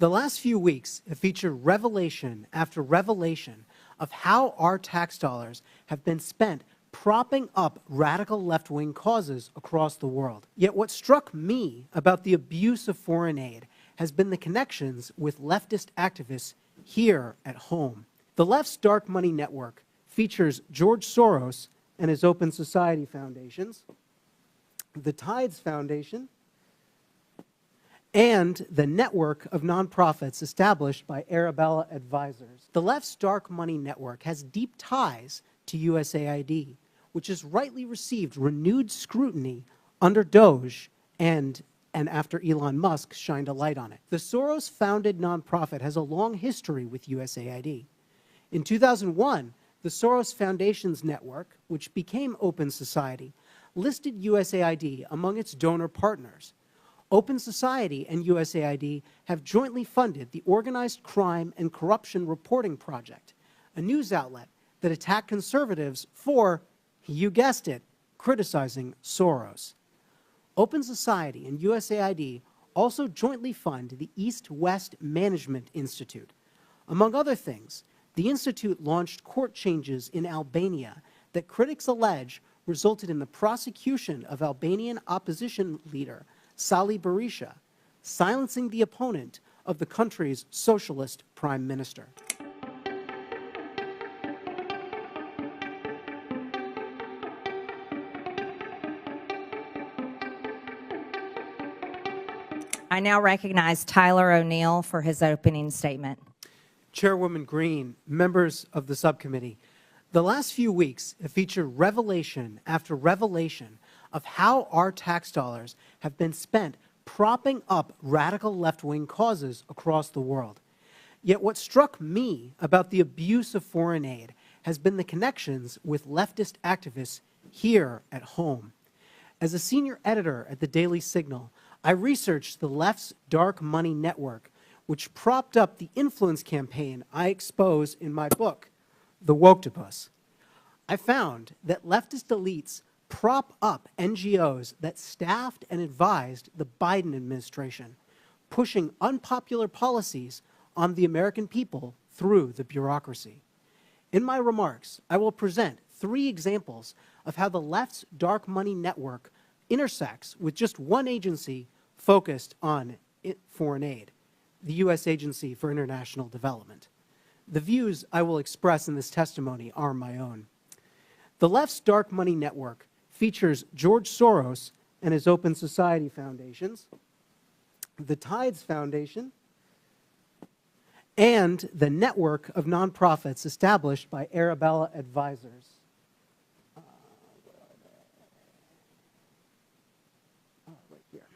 The last few weeks have featured revelation after revelation of how our tax dollars have been spent propping up radical left-wing causes across the world. Yet what struck me about the abuse of foreign aid has been the connections with leftist activists here at home. The left's dark money network features George Soros and his Open Society foundations, the Tides Foundation, and the network of nonprofits established by Arabella Advisors. The left's dark money network has deep ties to USAID, which has rightly received renewed scrutiny under Doge and after Elon Musk shined a light on it. The Soros-founded nonprofit has a long history with USAID. In 2001, the Soros Foundation's network, which became Open Society, listed USAID among its donor partners. Open Society and USAID have jointly funded the Organized Crime and Corruption Reporting Project, a news outlet that attacked conservatives for, you guessed it, criticizing Soros. Open Society and USAID also jointly fund the East-West Management Institute. Among other things, the institute launched court changes in Albania that critics allege resulted in the prosecution of Albanian opposition leader Sali Berisha, silencing the opponent of the country's socialist prime minister. I now recognize Tyler O'Neill for his opening statement. Chairwoman Greene, members of the subcommittee, the last few weeks have featured revelation after revelation of how our tax dollars have been spent propping up radical left-wing causes across the world. Yet what struck me about the abuse of foreign aid has been the connections with leftist activists here at home. As a senior editor at the Daily Signal, I researched the left's dark money network, which propped up the influence campaign I expose in my book, The Woketopus. I found that leftist elites prop up NGOs that staffed and advised the Biden administration, pushing unpopular policies on the American people through the bureaucracy. In my remarks, I will present 3 examples of how the left's dark money network intersects with just one agency focused on foreign aid, the U.S. Agency for International Development. The views I will express in this testimony are my own. The left's dark money network features George Soros and his Open Society foundations, the Tides Foundation, and the network of nonprofits established by Arabella Advisors. Right here.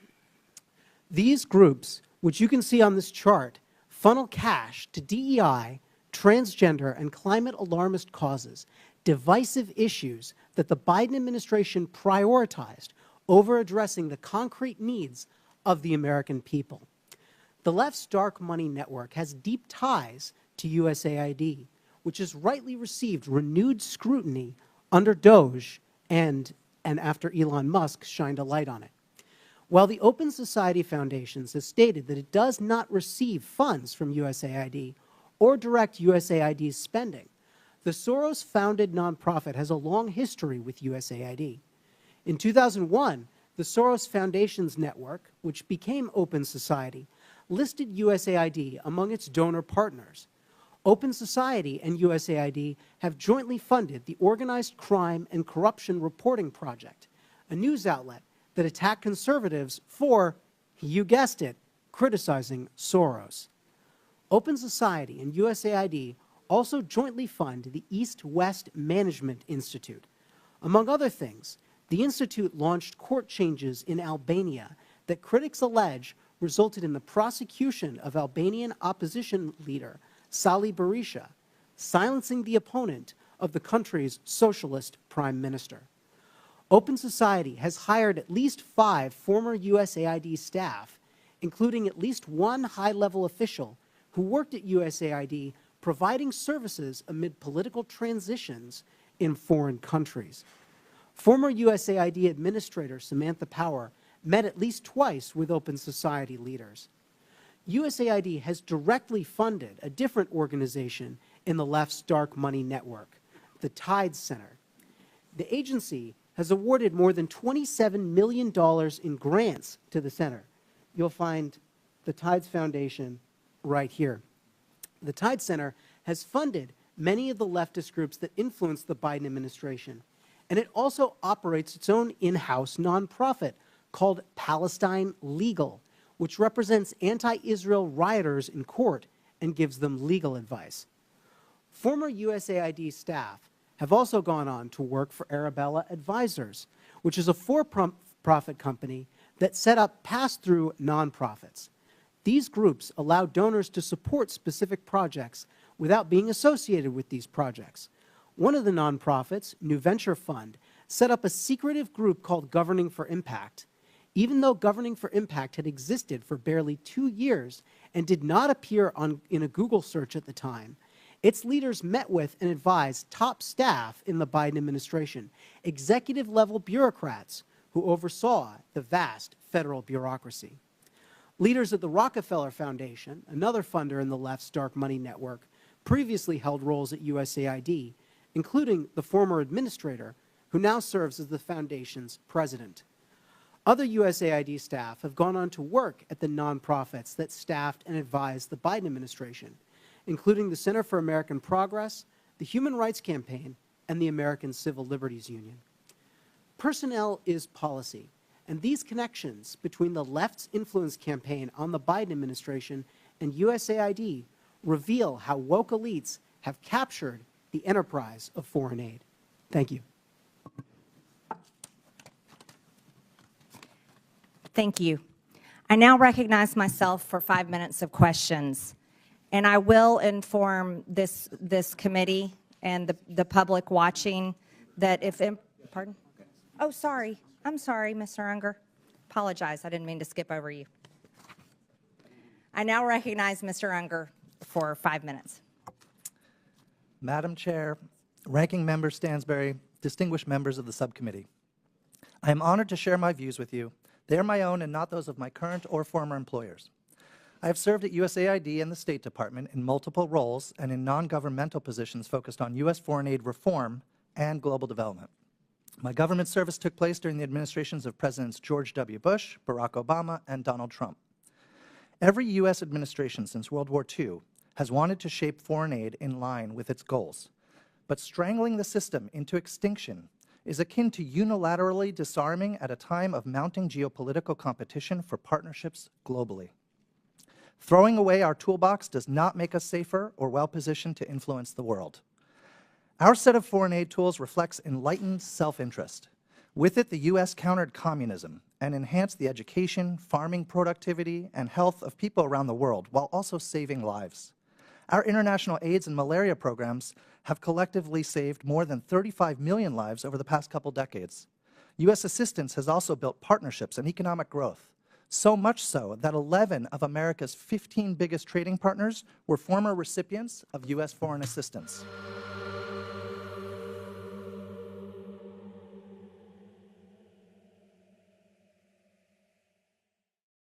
These groups, which you can see on this chart, funnel cash to DEI, transgender, and climate alarmist causes, divisive issues that the Biden administration prioritized over addressing the concrete needs of the American people. The left's dark money network has deep ties to USAID, which has rightly received renewed scrutiny under Doge and after Elon Musk shined a light on it. While the Open Society Foundations has stated that it does not receive funds from USAID or direct USAID's spending, the Soros-founded nonprofit has a long history with USAID. In 2001, the Soros Foundation's network, which became Open Society, listed USAID among its donor partners. Open Society and USAID have jointly funded the Organized Crime and Corruption Reporting Project, a news outlet that attacked conservatives for, you guessed it, criticizing Soros. Open Society and USAID also jointly fund the East-West Management Institute. Among other things, the institute launched court changes in Albania that critics allege resulted in the prosecution of Albanian opposition leader Sali Berisha, silencing the opponent of the country's socialist prime minister. Open Society has hired at least 5 former USAID staff, including at least 1 high-level official who worked at USAID providing services amid political transitions in foreign countries. Former USAID Administrator Samantha Power met at least twice with Open Society leaders. USAID has directly funded a different organization in the left's dark money network, the Tides Center. The agency has awarded more than $27 million in grants to the center. You'll find the Tides Foundation right here. The Tides Center has funded many of the leftist groups that influence the Biden administration, and it also operates its own in-house nonprofit called Palestine Legal, which represents anti-Israel rioters in court and gives them legal advice. Former USAID staff have also gone on to work for Arabella Advisors, which is a for-profit company that set up pass-through nonprofits. These groups allow donors to support specific projects without being associated with these projects. One of the nonprofits, New Venture Fund, set up a secretive group called Governing for Impact. Even though Governing for Impact had existed for barely 2 years and did not appear in a Google search at the time, its leaders met with and advised top staff in the Biden administration, executive-level bureaucrats who oversaw the vast federal bureaucracy. Leaders at the Rockefeller Foundation, another funder in the left's dark money network, previously held roles at USAID, including the former administrator, who now serves as the foundation's president. Other USAID staff have gone on to work at the nonprofits that staffed and advised the Biden administration, including the Center for American Progress, the Human Rights Campaign, and the American Civil Liberties Union. Personnel is policy, and these connections between the left's influence campaign on the Biden administration and USAID reveal how woke elites have captured the enterprise of foreign aid. Thank you. Thank you. I now recognize myself for 5 minutes of questions. And I will inform this committee and the public watching that if, pardon? Oh, sorry. I'm sorry, Mr. Unger. Apologize. I didn't mean to skip over you. I now recognize Mr. Unger for 5 minutes. Madam Chair, Ranking Member Stansbury, distinguished members of the subcommittee, I am honored to share my views with you. They are my own and not those of my current or former employers. I have served at USAID and the State Department in multiple roles and in non-governmental positions focused on U.S. foreign aid reform and global development. My government service took place during the administrations of Presidents George W. Bush, Barack Obama, and Donald Trump. Every U.S. administration since World War II has wanted to shape foreign aid in line with its goals. But strangling the system into extinction is akin to unilaterally disarming at a time of mounting geopolitical competition for partnerships globally. Throwing away our toolbox does not make us safer or well-positioned to influence the world. Our set of foreign aid tools reflects enlightened self-interest. With it, the U.S. countered communism and enhanced the education, farming productivity, and health of people around the world, while also saving lives. Our international AIDS and malaria programs have collectively saved more than 35 million lives over the past couple decades. U.S. assistance has also built partnerships and economic growth, so much so that 11 of America's 15 biggest trading partners were former recipients of U.S. foreign assistance.